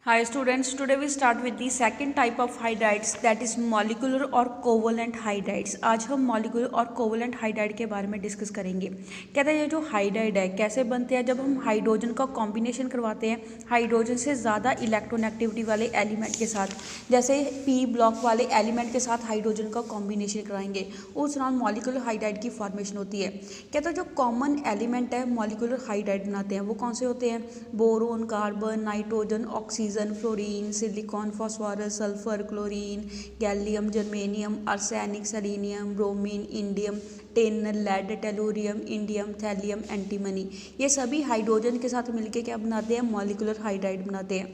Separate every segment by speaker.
Speaker 1: Hi students, today we start with the second type of hydrides that is molecular और covalent hydrides. आज हम molecular और covalent hydride के बारे में डिस्कस करेंगे। कहते हैं ये जो हाइड्राइड है कैसे बनते हैं, जब हम हाइड्रोजन का कॉम्बिनेशन करवाते हैं हाइड्रोजन से ज़्यादा इलेक्ट्रोनेगेटिविटी वाले एलिमेंट के साथ, जैसे पी ब्लॉक वाले एलिमेंट के साथ हाइड्रोजन का कॉम्बिनेशन कराएंगे, उस दौरान मॉलिक्यूलर हाइड्राइड की फॉर्मेशन होती है। कहते हैं जो कॉमन एलिमेंट है मॉलिक्यूलर हाइड्राइड बनाते हैं वो कौन से होते हैं? Boron, carbon, nitrogen, oxygen, fluorine, silicon, phosphorus, sulphur, chlorine, gallium, germanium, arsenic, selenium, bromine, indium, tin, lead, tellurium, indium, thallium, antimony, ये सभी हाइड्रोजन के साथ मिलकर क्या बनाते हैं? मॉलिक्यूलर हाइड्राइड बनाते हैं।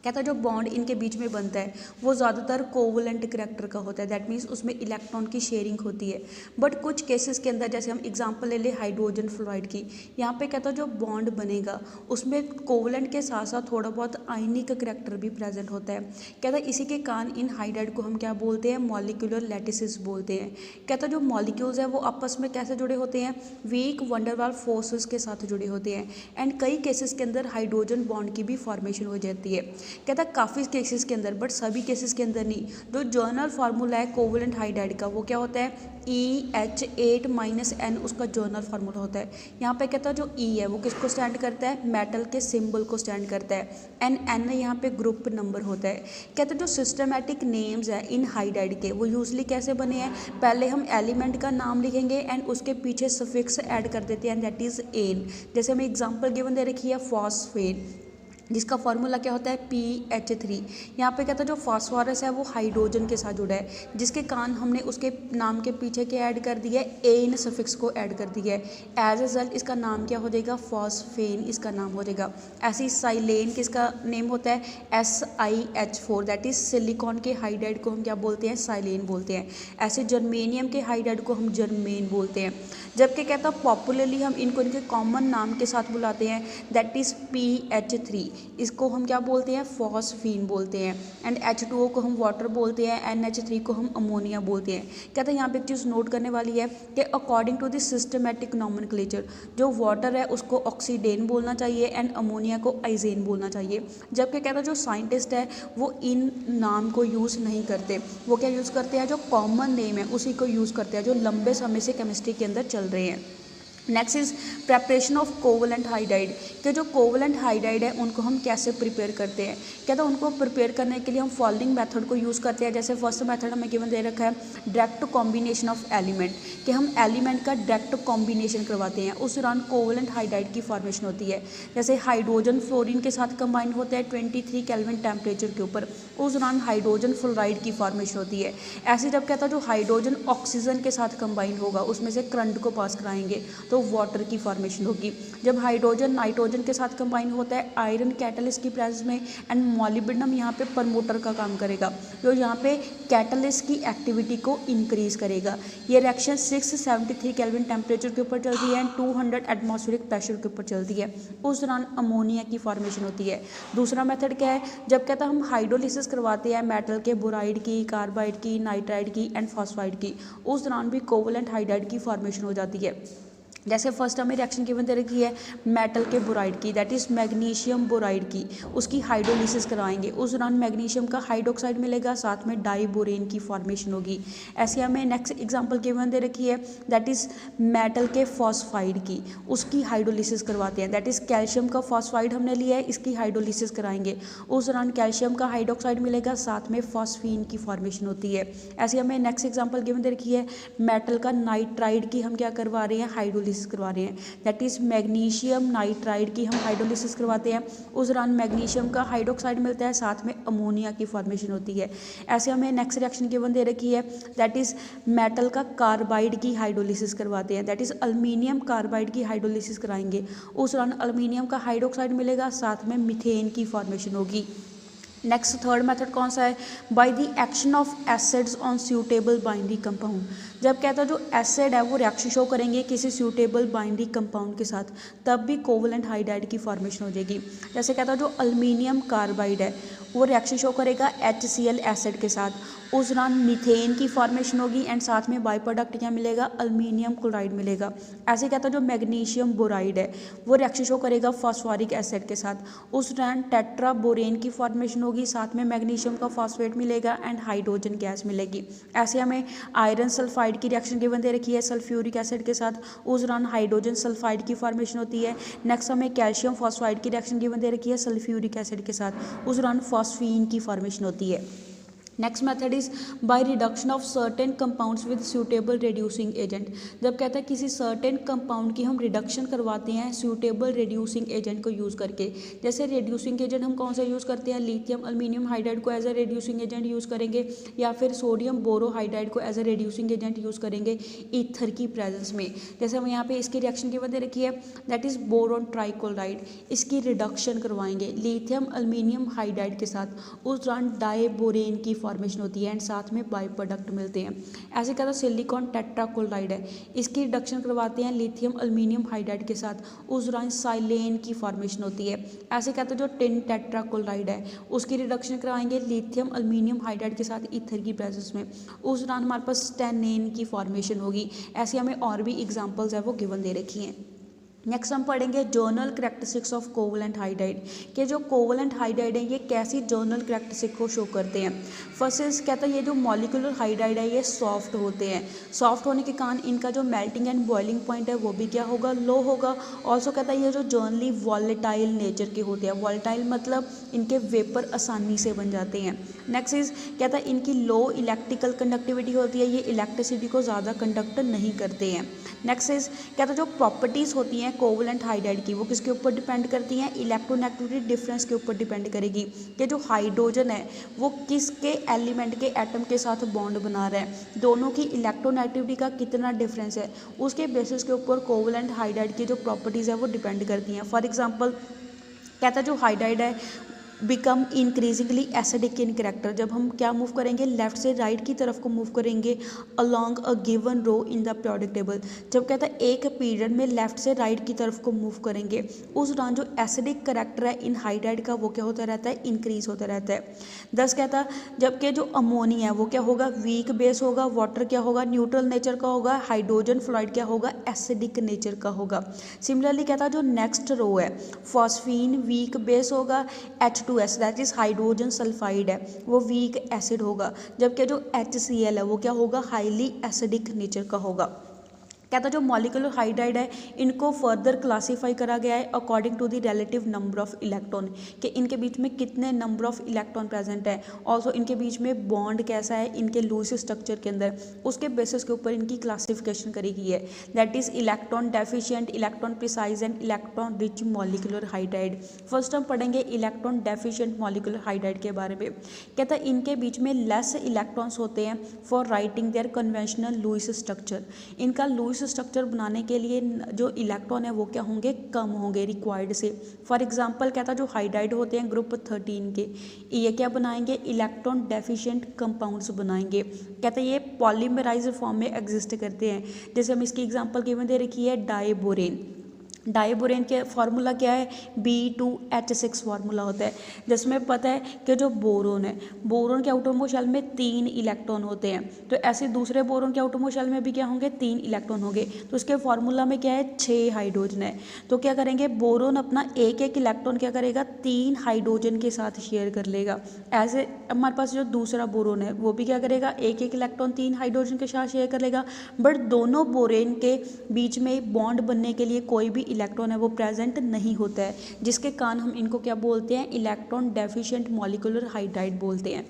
Speaker 1: कहता है जो बॉन्ड इनके बीच में बनता है वो ज़्यादातर कोवलेंट करैक्टर का होता है, दैट मीन्स उसमें इलेक्ट्रॉन की शेयरिंग होती है। बट कुछ केसेस के अंदर, जैसे हम एग्जांपल ले लें हाइड्रोजन फ्लोराइड की, यहाँ पे कहता है जो बॉन्ड बनेगा उसमें कोवलेंट के साथ साथ थोड़ा बहुत आयनिक करैक्टर भी प्रेजेंट होता है। कहता है इसी के कारण इन हाइड्राइड को हम क्या बोलते हैं? मॉलिक्यूलर लैटिसेस बोलते हैं। कहता है जो मॉलिक्यूल्स हैं वो आपस में कैसे जुड़े होते हैं? वीक वंडरवाल फोर्सेस के साथ जुड़े होते हैं। एंड कई केसेस के अंदर हाइड्रोजन बॉन्ड की भी फॉर्मेशन हो जाती है। कहता है काफ़ी केसेस के अंदर, बट सभी केसेस के अंदर नहीं। जो जर्नल फार्मूला है कोवलेंट हाइड्राइड का वो क्या होता है? EH8 - N उसका जर्नल फार्मूला होता है। यहाँ पे कहता है जो E है वो किसको स्टैंड करता है? मेटल के सिंबल को स्टैंड करता है। N यहाँ पे ग्रुप नंबर होता है। कहते हैं जो सिस्टमेटिक नेम्स है इन हाइड्राइड के वो यूजली कैसे बने हैं? पहले हम एलिमेंट का नाम लिखेंगे एंड उसके पीछे सफिक्स ऐड कर देते हैं, दैट इज़ एन। जैसे हमें एग्जाम्पल गिवन दे रखी है फॉस्फेट, जिसका फार्मूला क्या होता है? PH3। यहाँ पे कहता है जो फास्फोरस है वो हाइड्रोजन के साथ जुड़ा है, जिसके कारण हमने उसके नाम के पीछे क्या ऐड कर दिया है? एन सफिक्स को ऐड कर दिया है। एज ए रिजल्ट इसका नाम क्या हो जाएगा? फॉस्फेन इसका नाम हो जाएगा। ऐसे ही साइलेन किसका नेम होता है? SiH4, दैट इज सिलिकॉन के हाइड्राइड को हम क्या बोलते हैं? साइलेन बोलते हैं। ऐसे जर्मेनियम के हाइड्राइड को हम जर्मेन बोलते हैं। जबकि कहता है पॉपुलरली हम इनको इनके कॉमन नाम के साथ बुलाते हैं, दैट इज़ PH3। इसको हम क्या बोलते हैं? फॉस्फीन बोलते हैं। एंड H2O को हम वाटर बोलते हैं, NH3 को हम अमोनिया बोलते हैं। कहते हैं यहाँ पे एक चीज़ नोट करने वाली है कि according to the systematic nomenclature जो वाटर है उसको ऑक्सीडेन बोलना चाहिए एंड अमोनिया को आइजेन बोलना चाहिए। जबकि कहता है जो साइंटिस्ट है वो इन नाम को यूज़ नहीं करते, वो क्या यूज़ करते हैं? जो कॉमन नेम है उसी को यूज़ करते हैं जो लंबे समय से केमिस्ट्री के अंदर चल रहे हैं। Next is preparation of covalent hydride, कि जो कोवलेंट हाइड्राइड है उनको हम कैसे प्रिपेयर करते हैं। कहता है उनको प्रिपेयर करने के लिए हम फॉलोइंग मेथड को यूज़ करते हैं। जैसे फर्स्ट मेथड हमें गिवन दे रखा है डायरेक्ट कॉम्बिनेशन ऑफ एलिमेंट, कि हम एलिमेंट का डायरेक्ट कॉम्बिनेशन करवाते हैं, उस दौरान कोवलेंट हाइड्राइड की फॉर्मेशन होती है। जैसे हाइड्रोजन फ्लोरीन के साथ कंबाइन होता है 23 केल्विन टेम्परेचर के ऊपर, उस दौरान हाइड्रोजन फ्लोराइड की फॉर्मेशन होती है। ऐसे जब कहता है जो हाइड्रोजन ऑक्सीजन के साथ कंबाइन होगा उसमें से करंट को पास कराएंगे तो वाटर की फॉर्मेशन होगी। जब हाइड्रोजन नाइट्रोजन के साथ कंबाइन होता है आयरन कैटलिस्ट की प्रेजेंस में, एंड मॉलिब्डेनम यहाँ पे प्रमोटर का काम करेगा जो यहाँ पे कैटलिस्ट की एक्टिविटी को इंक्रीज करेगा। ये रिएक्शन 673 केल्विन टेम्परेचर के ऊपर चलती है एंड 200 एटमॉस्फेरिक प्रेशर के ऊपर चलती है, उस दौरान अमोनिया की फॉर्मेशन होती है। दूसरा मेथड क्या है? जब कहता हम हाइड्रोलिसिस करवाते हैं मेटल के बोराइड की, कार्बाइड की, नाइट्राइड की एंड फॉस्फाइड की, उस दौरान भी कोवलेंट हाइड्राइड की फॉर्मेशन हो जाती है। जैसे फर्स्ट हमें रिएक्शन गिवन दे रखी है मेटल के बोराइड की, दैट इज़ मैग्नीशियम बोराइड की, उसकी हाइड्रोलिसिस करवाएंगे, उस दौरान मैग्नीशियम का हाइड्रोक्साइड मिलेगा, साथ में डाईबोरेन की फॉर्मेशन होगी। ऐसे हमें नेक्स्ट एग्जांपल गिवन दे रखी है दैट इज़ मेटल के फॉस्फाइड की, उसकी हाइड्रोलिसिस करवाते हैं, दैट इज़ कैल्शियम का फॉस्फाइड हमने लिया है, इसकी हाइड्रोलिसिस कराएंगे, उस दौरान कैल्शियम का हाइड्रोक्साइड मिलेगा, साथ में फॉस्फीन की फॉर्मेशन होती है। ऐसे हमें नेक्स्ट एग्जाम्पल गिवन दे रखी है मेटल का नाइट्राइड की हम क्या करवा रहे हैं? हाइड्रोलिसिस करवा रहे हैं, दैट इज मैग्नीशियम नाइट्राइड की हम हाइड्रोलिसिस करवाते हैं, उस दौरान मैग्नीशियम का हाइड्रोक्साइड मिलता है, साथ में अमोनिया की फॉर्मेशन होती है। ऐसे हमें नेक्स्ट रिएक्शन गिवन दे रखी है दैट इज मेटल का कार्बाइड की हाइड्रोलिसिस करवाते हैं, दैट इज अल्मीनियम कार्बाइड की हाइड्रोलिसिस कराएंगे, उस दौरान अल्मीनियम का हाइड्रोक्साइड मिलेगा, साथ में मीथेन की फॉर्मेशन होगी। नेक्स्ट थर्ड मेथड कौन सा है? By the action of acids on suitable binding compound. जब कहता है जो एसिड है वो रिएक्शन शो करेंगे किसी सूटेबल बाइंडिंग कंपाउंड के साथ, तब भी कोवलेंट हाइड्राइड की फॉर्मेशन हो जाएगी। जैसे कहता है जो अल्मीनियम कार्बाइड है वो रिएक्शन शो करेगा HCl एसिड के साथ। उस दौरान मीथेन की फॉर्मेशन होगी एंड साथ में बाई प्रोडक्ट क्या मिलेगा, अल्मीनियम क्लोराइड मिलेगा। ऐसे कहता है जो मैग्नीशियम बोराइड है वो रिएक्शन शो करेगा फॉस्फोरिक एसिड के साथ। उस दौरान टेट्रा बोरेन की फॉर्मेशन होगी, साथ में मैग्नीशियम का फॉस्फेट मिलेगा एंड हाइड्रोजन गैस मिलेगी। ऐसे हमें आयरन सल्फाइड की रिएक्शन गिवन दे रखी है सल्फ्यूरिक एसिड के साथ, उस दौरान हाइड्रोजन सल्फाइड की फॉर्मेशन होती है। नेक्स्ट हमें कैल्शियम फॉस्फाइड की रिएक्शन गिवन दे रखी है सल्फ्यूरिक एसिड के साथ, उस दौरान फॉस्फीन की फॉर्मेशन होती है। Next method is by reduction of certain compounds with suitable reducing agent. जब कहता है किसी सर्टेन कंपाउंड की हम रिडक्शन करवाते हैं सूटेबल रिड्यूसिंग एजेंट को यूज़ करके। जैसे रिड्यूसिंग एजेंट हम कौन सा यूज़ करते हैं, लिथियम अल्मीनियम हाइड्राइड को as a reducing agent use करेंगे, या फिर सोडियम बोरोहाइड्राइड को as a reducing agent use करेंगे ईथर की प्रेजेंस में। जैसे हम यहाँ पे इसकी रिएक्शन की बता रखी है दैट इज़ बोरोन ट्राइक्लोराइड, इसकी रिडक्शन करवाएंगे लिथियम अल्मीनियम हाइड्राइड के साथ, उस दौरान डाइबोरेन की फॉर्मेशन होती है एंड साथ में बाई प्रोडक्ट मिलते हैं। ऐसे कहता है सिलिकॉन टेट्राक्लोराइड है, इसकी रिडक्शन करवाते हैं लिथियम अल्मीनियम हाइड्राइड के साथ, उस दौरान साइलेन की फॉर्मेशन होती है। ऐसे कहते हैं जो टिन टेट्राक्लोराइड है उसकी रिडक्शन करवाएंगे लिथियम अल्मीनियम हाइड्राइड के साथ ईथर की प्रेजेंस में, उस दौरान हमारे पास स्टेनेन की फॉर्मेशन होगी। ऐसे हमें और भी एग्जाम्पल्स है वो गिवन दे रखी हैं। नेक्स्ट हम पढ़ेंगे journal characteristics of covalent hydride, कि जो कोवलेंट हाइड्राइड है ये कैसी जर्नल करैक्टरिस्टिक को शो करते हैं। फर्स्ट इज कहता है ये जो मॉलिक्यूलर हाइड्राइड है ये सॉफ्ट होते हैं, सॉफ्ट होने के कारण इनका जो मेल्टिंग एंड बॉइलिंग पॉइंट है वो भी क्या होगा, लो होगा। ऑल्सो कहता है ये जो जर्नली वॉलेटाइल नेचर के होते हैं, वॉलेटाइल मतलब इनके वेपर आसानी से बन जाते हैं। नेक्स्ट इज कहता है इनकी लो इलेक्ट्रिकल कंडक्टिविटी होती है, ये इलेक्ट्रिसिटी को ज़्यादा कंडक्ट नहीं करते हैं। नेक्स्ट इज कहता है जो प्रॉपर्टीज़ होती हैं कोवलेंट हाइड्राइड की वो किसके ऊपर डिपेंड करती हैं, इलेक्ट्रोनेगेटिविटी डिफरेंस के ऊपर डिपेंड करेगी कि जो हाइड्रोजन है वो किसके एलिमेंट के एटम के साथ बॉन्ड बना रहा है, दोनों की इलेक्ट्रोनेगेटिविटी का कितना डिफरेंस है, उसके बेसिस के ऊपर कोवलेंट हाइड्राइड की जो प्रॉपर्टीज़ है वो डिपेंड करती हैं। फॉर एग्जांपल कहता है जो हाइड्राइड है become increasingly acidic in character, जब हम क्या मूव करेंगे लेफ्ट से राइट की तरफ को मूव करेंगे along a given row in the periodic table. जब कहता है एक पीरियड में लेफ्ट से राइट की तरफ को मूव करेंगे उस दौरान जो एसिडिक करेक्टर है इन हाइड्राइड का वो क्या होता रहता है, इंक्रीज होता रहता है। दस कहता है जबकि जो अमोनिया है वो क्या होगा, वीक बेस होगा, वाटर क्या होगा, न्यूट्रल नेचर का होगा, हाइड्रोजन फ्लोराइड क्या होगा, एसिडिक नेचर का होगा। सिमिलरली कहता है जो नेक्स्ट रो है फॉस्फीन वीक बेस होगा, H2S that is hydrogen sulphide है वो वीक एसिड होगा, जबकि जो HCl है वो क्या होगा, हाईली एसिडिक नेचर का होगा। कहता है जो मॉलिक्यूलर हाइड्राइड है इनको फर्दर क्लासीफाई करा गया है according to the relative number of electron, कि इनके बीच में कितने नंबर ऑफ इलेक्ट्रॉन प्रेजेंट है, ऑल्सो इनके बीच में बॉन्ड कैसा है इनके लूज स्ट्रक्चर के अंदर, उसके बेसिस के ऊपर इनकी क्लासिफिकेशन करी गई है। That is electron deficient, electron precise and electron rich molecular hydride. First हम पढ़ेंगे इलेक्ट्रॉन डेफिशिएंट मॉलिक्यूलर हाइड्राइड के बारे में। कहता है इनके बीच में लेस इलेक्ट्रॉन्स होते हैं for writing their conventional Lewis structure, इनका लूज स्ट्रक्चर बनाने के लिए जो इलेक्ट्रॉन है वो क्या होंगे, कम होंगे रिक्वायर्ड से। फॉर एग्जांपल कहता है जो हाइड्राइड होते हैं ग्रुप 13 के ये क्या बनाएंगे, इलेक्ट्रॉन डेफिशिएंट कंपाउंड्स बनाएंगे। कहते हैं ये पॉलीमराइज्ड फॉर्म में एग्जिस्ट करते हैं। जैसे हम इसकी एग्जांपल गिवन दे रखी है डाइबोरेन, डाइबोरेन के फार्मूला क्या है, B2H6 फार्मूला होता है, जिसमें पता है कि जो बोरोन है बोरोन के आउटरमोस्ट शेल में 3 इलेक्ट्रॉन होते हैं, तो ऐसे दूसरे बोरोन के आउटरमोस्ट शेल में भी क्या होंगे 3 इलेक्ट्रॉन होंगे, तो उसके फार्मूला में क्या है 6 हाइड्रोजन है। तो क्या करेंगे बोरोन अपना एक एक इलेक्ट्रॉन क्या करेगा 3 हाइड्रोजन के साथ शेयर कर लेगा। ऐसे हमारे पास जो दूसरा बोरोन है वो भी क्या करेगा एक एक इलेक्ट्रॉन 3 हाइड्रोजन के साथ शेयर कर लेगा, बट दोनों बोरेन के बीच में बॉन्ड बनने के लिए कोई भी इलेक्ट्रॉन है वो प्रेजेंट नहीं होता है, जिसके कारण हम इनको क्या बोलते हैं, इलेक्ट्रॉन डेफिशिएंट मॉलिक्यूलर हाइड्राइड बोलते हैं।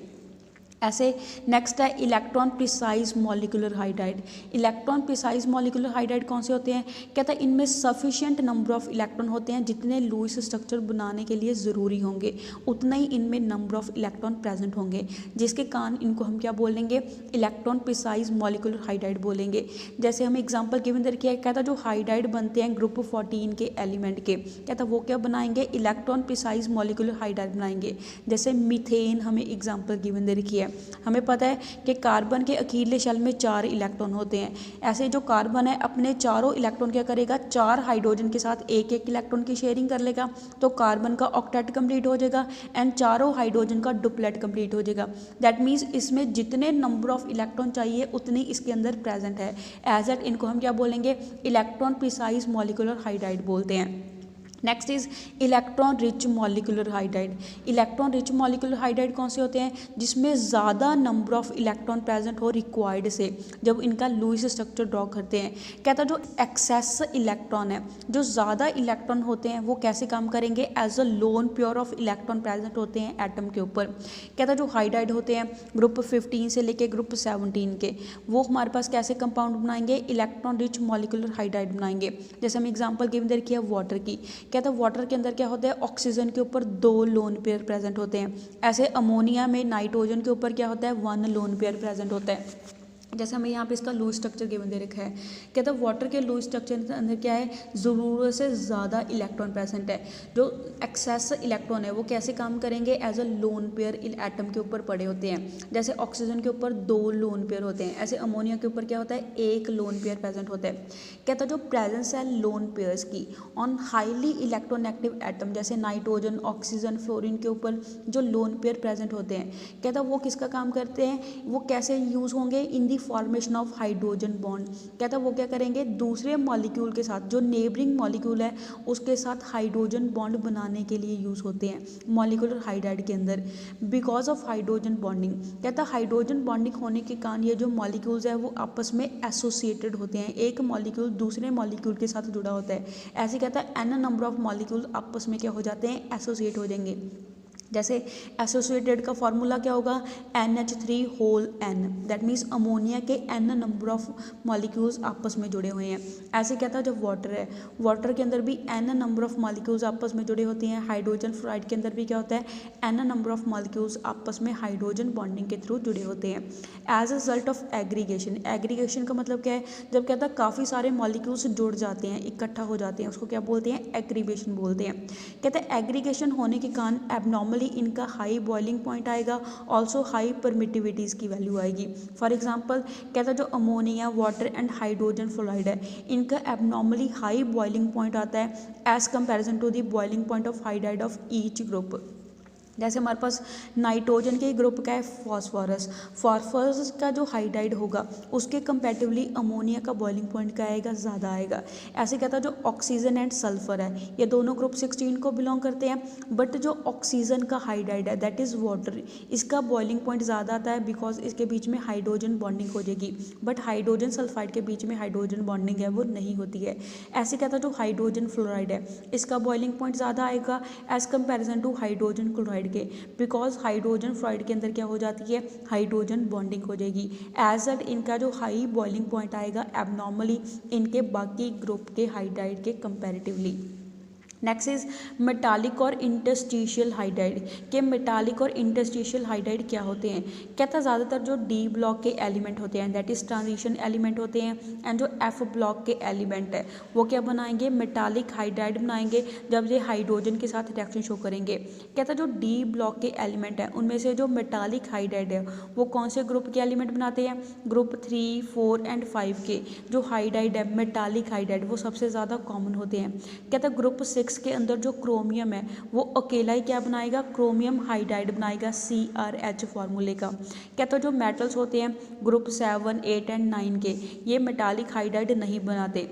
Speaker 1: ऐसे नेक्स्ट है electron precise molecular hydride. Electron precise molecular hydride कौन से होते हैं, कहता है इनमें सफिशिएंट नंबर ऑफ इलेक्ट्रॉन होते हैं, जितने लुईस स्ट्रक्चर बनाने के लिए ज़रूरी होंगे उतना ही इनमें नंबर ऑफ इलेक्ट्रॉन प्रेजेंट होंगे, जिसके कारण इनको हम क्या बोलेंगे, इलेक्ट्रॉन प्रिसाइज मॉलिक्यूलर हाइड्राइड बोलेंगे। जैसे हम एग्जाम्पल गिवन दे रखिए, कहता है जो हाइड्राइड बनते हैं ग्रुप 14 के एलिमेंट के, कहता है वो क्या बनाएंगे, इलेक्ट्रॉन प्रिसाइज मॉलिक्यूलर हाइड्राइड बनाएंगे। जैसे मीथेन हमें एग्जाम्पल गिवन दे रखी है, हैं। हमें पता है कि कार्बन के अखीरले शेल में 4 इलेक्ट्रॉन होते हैं। ऐसे जो कार्बन है अपने चारों इलेक्ट्रॉन क्या करेगा, 4 हाइड्रोजन के साथ एक एक इलेक्ट्रॉन की शेयरिंग कर लेगा, तो कार्बन का ऑक्टेट कंप्लीट हो जाएगा एंड चारों हाइड्रोजन का डुप्लेट कंप्लीट हो जाएगा। दैट मीन्स इसमें जितने नंबर ऑफ इलेक्ट्रॉन चाहिए उतनी इसके अंदर प्रेजेंट है। एज एट इनको हम क्या बोलेंगे, इलेक्ट्रॉन प्रिसाइज मॉलिक्यूलर हाइड्राइड बोलते हैं। Next is electron rich molecular hydride. Electron rich molecular hydride कौन से होते हैं, जिसमें ज़्यादा नंबर ऑफ इलेक्ट्रॉन प्रेजेंट हो रिक्वायर्ड से, जब इनका लुईस स्ट्रक्चर ड्रॉ करते हैं। कहता है जो एक्सेस इलेक्ट्रॉन है, जो ज़्यादा इलेक्ट्रॉन होते हैं वो कैसे काम करेंगे, as a lone pair of electron present होते हैं एटम के ऊपर। कहता है जो हाइड्राइड होते हैं ग्रुप 15 से लेके ग्रुप 17 के, वो हमारे पास कैसे कंपाउंड बनाएंगे, इलेक्ट्रॉन रिच मॉलिक्यूलर हाइड्राइड बनाएंगे। जैसे हम एग्जाम्पल गिवन दे रखी है वाटर की। कहता है वाटर के अंदर क्या होता है, ऑक्सीजन के ऊपर 2 लोन पेयर प्रेजेंट होते हैं। ऐसे अमोनिया में नाइट्रोजन के ऊपर क्या होता है, 1 लोन पेयर प्रेजेंट होता है। जैसे हमें यहाँ पे इसका लूज स्ट्रक्चर गिवन दे रखा है। कहता है वाटर के लूज स्ट्रक्चर के अंदर क्या है, ज़रूरत से ज़्यादा इलेक्ट्रॉन प्रेजेंट है। जो एक्सेस इलेक्ट्रॉन है वो कैसे काम करेंगे, as a lone pair atom के ऊपर पड़े होते हैं। जैसे ऑक्सीजन के ऊपर 2 लोन पेयर होते हैं, ऐसे अमोनिया के ऊपर क्या होता है, 1 लोन पेयर प्रेजेंट होता है। कहता है जो प्रेजेंस है लोन पेयर्स की ऑन हाईली इलेक्ट्रोनेगेटिव एटम, जैसे नाइट्रोजन, ऑक्सीजन, फ्लोरीन के ऊपर जो लोन पेयर प्रेजेंट होते हैं, कहता है वो किसका काम करते हैं, वो कैसे यूज़ होंगे, in the formation of hydrogen bond. कहता है वो क्या करेंगे, दूसरे मॉलिक्यूल के साथ, जो नेबरिंग मॉलिक्यूल है उसके साथ हाइड्रोजन बॉन्ड बनाने के लिए यूज़ होते हैं मॉलिक्यूलर हाइड्राइड के अंदर, बिकॉज ऑफ हाइड्रोजन बॉन्डिंग। कहता है हाइड्रोजन बॉन्डिंग होने के कारण ये जो मॉलिक्यूल्स है वो आपस में एसोसिएटेड होते हैं, एक मॉलिक्यूल दूसरे मॉलिक्यूल के साथ जुड़ा होता है। ऐसे कहता है एन नंबर ऑफ मॉलिक्यूल आपस में क्या हो जाते हैं, एसोसिएट हो जाएंगे। जैसे एसोसिएटेड का फार्मूला क्या होगा, NH3 whole N, that means ammonia के N नंबर ऑफ मॉलिक्यूल्स आपस में जुड़े हुए हैं। ऐसे कहता है जब वाटर है, वाटर के अंदर भी N नंबर ऑफ मॉलिक्यूल्स आपस में जुड़े होते हैं। हाइड्रोजन फ्लोराइड के अंदर भी क्या होता है, N नंबर ऑफ मॉलिक्यूल्स आपस में हाइड्रोजन बॉन्डिंग के थ्रू जुड़े होते हैं। As a result of aggregation, aggregation का मतलब क्या है, जब कहता है काफ़ी सारे मॉलिक्यूल्स जुड़ जाते हैं, इकट्ठा हो जाते हैं, उसको क्या बोलते हैं, एग्रीगेशन बोलते हैं। कहते हैं एग्रीगेशन होने के कारण एबनॉर्मल इनका हाई बॉइलिंग पॉइंट आएगा, ऑल्सो हाई परमिटिविटीज़ की वैल्यू आएगी। फॉर एग्जांपल कहता है जो ammonia, water and hydrogen fluoride है, इनका एबनॉर्मली हाई बॉइलिंग पॉइंट आता है as comparison to the boiling point of hydride of each group. जैसे हमारे पास नाइट्रोजन के ग्रुप का है फॉस्फोरस, फॉस्फोरस का जो हाइड्राइड होगा उसके कंपैरेटिवली अमोनिया का बॉइलिंग पॉइंट क्या आएगा, ज़्यादा आएगा। ऐसे कहता है जो ऑक्सीजन एंड सल्फर है, ये दोनों ग्रुप 16 को बिलोंग करते हैं, बट जो ऑक्सीजन का हाइड्राइड है दैट इज़ वाटर, इसका बॉइलिंग पॉइंट ज़्यादा आता है बिकॉज इसके बीच में हाइड्रोजन बॉन्डिंग हो जाएगी, बट हाइड्रोजन सल्फाइड के बीच में हाइड्रोजन बॉन्डिंग है वो नहीं होती है। ऐसे कहता है जो हाइड्रोजन फ्लोराइड है, इसका बॉइलिंग पॉइंट ज़्यादा आएगा as comparison to hydrogen chloride के, बिकॉज हाइड्रोजन फ्लोराइड के अंदर क्या हो जाती है, हाइड्रोजन बॉन्डिंग हो जाएगी। एज एट इनका जो हाई बॉइलिंग पॉइंट आएगा एबनॉर्मली इनके बाकी ग्रुप के हाइड्राइड के कंपैरेटिवली। नेक्स्ट इज मेटालिक और इंटरस्टिशियल हाइड्राइड। के मेटालिक और इंटरस्टिशियल हाइड्राइड क्या होते हैं, कहता है ज़्यादातर जो डी ब्लॉक के एलिमेंट होते हैं दैट इज ट्रांजिशन एलिमेंट होते हैं, एंड जो एफ ब्लॉक के एलिमेंट है वो क्या बनाएंगे, मेटालिक हाइड्राइड बनाएंगे जब ये हाइड्रोजन के साथ रिएक्शन शो करेंगे। कहता है जो डी ब्लॉक के एलिमेंट है उनमें से जो मेटालिक हाइड्राइड है वो कौन से ग्रुप के एलिमेंट बनाते हैं, ग्रुप 3, 4 एंड 5 के जो हाइड्राइड है मेटालिक हाइड्राइड वो सबसे ज़्यादा कॉमन होते हैं। कहता है ग्रुप 6 के अंदर जो क्रोमियम है वो अकेला ही क्या बनाएगा, क्रोमियम हाइड्राइड बनाएगा CrH फार्मूले का। कहता है जो मेटल्स होते हैं ग्रुप 7, 8 एंड 9 के, ये मेटालिक हाइड्राइड नहीं बनाते।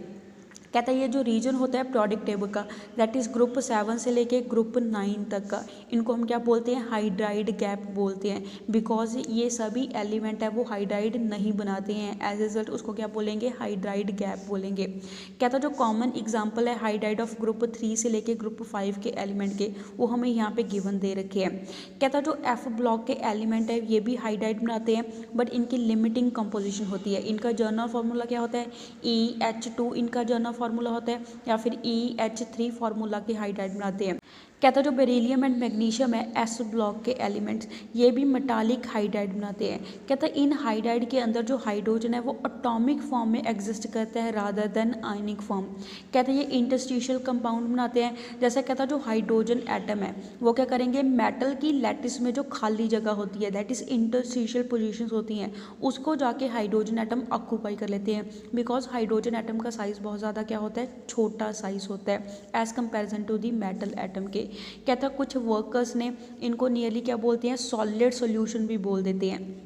Speaker 1: कहता है ये जो रीजन होता है पीरियोडिक टेबल का दैट इज़ ग्रुप 7 से लेके ग्रुप 9 तक का, इनको हम क्या बोलते हैं, हाइड्राइड गैप बोलते हैं, बिकॉज ये सभी एलिमेंट है वो हाइड्राइड नहीं बनाते हैं। एज रिजल्ट उसको क्या बोलेंगे, हाइड्राइड गैप बोलेंगे। कहता है जो कॉमन एग्जाम्पल है हाइड्राइड ऑफ ग्रुप 3 से लेके ग्रुप 5 के एलिमेंट के वो हमें यहाँ पे गिवन दे रखे हैं। कहता है जो एफ ब्लॉक के एलिमेंट है ये भी हाइड्राइड बनाते हैं बट इनकी लिमिटिंग कंपोजिशन होती है। इनका जर्नल फार्मूला क्या होता है, EH2 इनका जर्नल फार्मूला होता है, या फिर EH3 फार्मूला के हाइड्राइड बनाते हैं। कहता है जो बेरिलियम एंड मैग्नीशियम है एस ब्लॉक के एलिमेंट्स ये भी मेटालिक हाइड्राइड बनाते हैं। कहता है इन हाइड्राइड के अंदर जो हाइड्रोजन है वो एटॉमिक फॉर्म में एग्जिस्ट करता है रादर देन आयनिक फॉर्म। कहता है ये इंटरस्टिशियल कंपाउंड बनाते हैं। जैसे कहता है जो हाइड्रोजन एटम है वो क्या करेंगे, मेटल की लैटिस में जो खाली जगह होती है दैट इज इंटरस्टिशियल पोजीशंस होती हैं उसको जाके हाइड्रोजन एटम ऑक्यूपाई कर लेते हैं। बिकॉज हाइड्रोजन एटम का साइज़ बहुत ज़्यादा क्या होता है, छोटा साइज़ होता है as comparison to the metal atom के। कहता कुछ वर्कर्स ने इनको नियरली क्या बोलते हैं, सॉलिड सॉल्यूशन भी बोल देते हैं।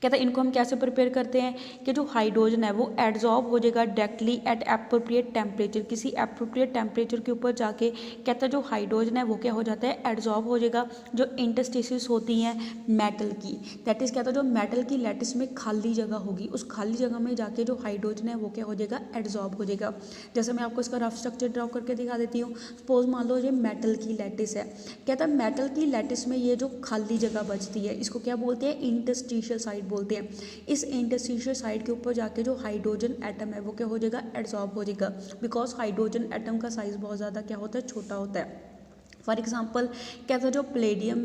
Speaker 1: कहता है इनको हम कैसे प्रिपेयर करते हैं कि जो हाइड्रोजन है वो एड्जॉर्ब हो जाएगा डायरेक्टली एट एप्रोप्रिएट टेम्परेचर, किसी एप्रोप्रिएट टेम्परेचर के ऊपर जाके कहता है जो हाइड्रोजन है वो क्या हो जाता है, एड्जॉर्ब हो जाएगा जो इंटरस्टिसेस होती हैं मेटल की, दैट इज़ कहता है जो मेटल की लैटिस में खाली जगह होगी उस खाली जगह में जाके जो हाइड्रोजन है वो क्या हो जाएगा, एड्जॉर्ब हो जाएगा। जैसे मैं आपको इसका रफ स्ट्रक्चर ड्रॉ करके दिखा देती हूँ। सपोज मान लो ये मेटल की लैटिस है। कहता है मेटल की लैटिस में ये जो खाली जगह बचती है इसको क्या बोलते हैं, इंटरस्टिशियल साइड बोलते हैं। इस इंटरस्टिशियल साइड के ऊपर जाके जो हाइड्रोजन एटम है वो क्या हो जाएगा, एड्सॉर्ब हो जाएगा। बिकॉज हाइड्रोजन एटम का साइज बहुत ज़्यादा क्या होता है, छोटा होता है। फॉर एग्जाम्पल कहता है जो प्लेडियम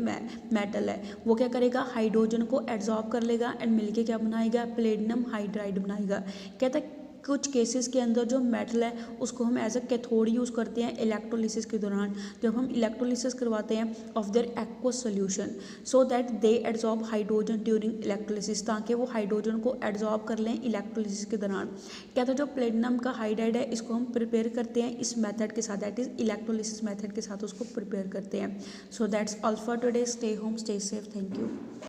Speaker 1: मेटल है वो क्या करेगा, हाइड्रोजन को एड्सॉर्ब कर लेगा एंड मिलके क्या बनाएगा, प्लेटिनम हाइड्राइड बनाएगा। कहता है कुछ केसेस के अंदर जो मेटल है उसको हम एज अ कैथोड यूज़ करते हैं इलेक्ट्रोलिसिस के दौरान, जब हम इलेक्ट्रोलिसिस करवाते हैं of their aqueous solution so that they adsorb hydrogen during electrolysis, ताकि वो हाइड्रोजन को एड्सॉर्ब कर लें इलेक्ट्रोलिसिस के दौरान। कहते हैं जो प्लेटिनम का हाइड्राइड है इसको हम प्रिपेयर करते हैं इस मेथड के साथ, दैट इज़ इलेक्ट्रोलिसिस मेथड के साथ उसको प्रिपेयर करते हैं। So that's all for today. Stay home, stay safe, thank you.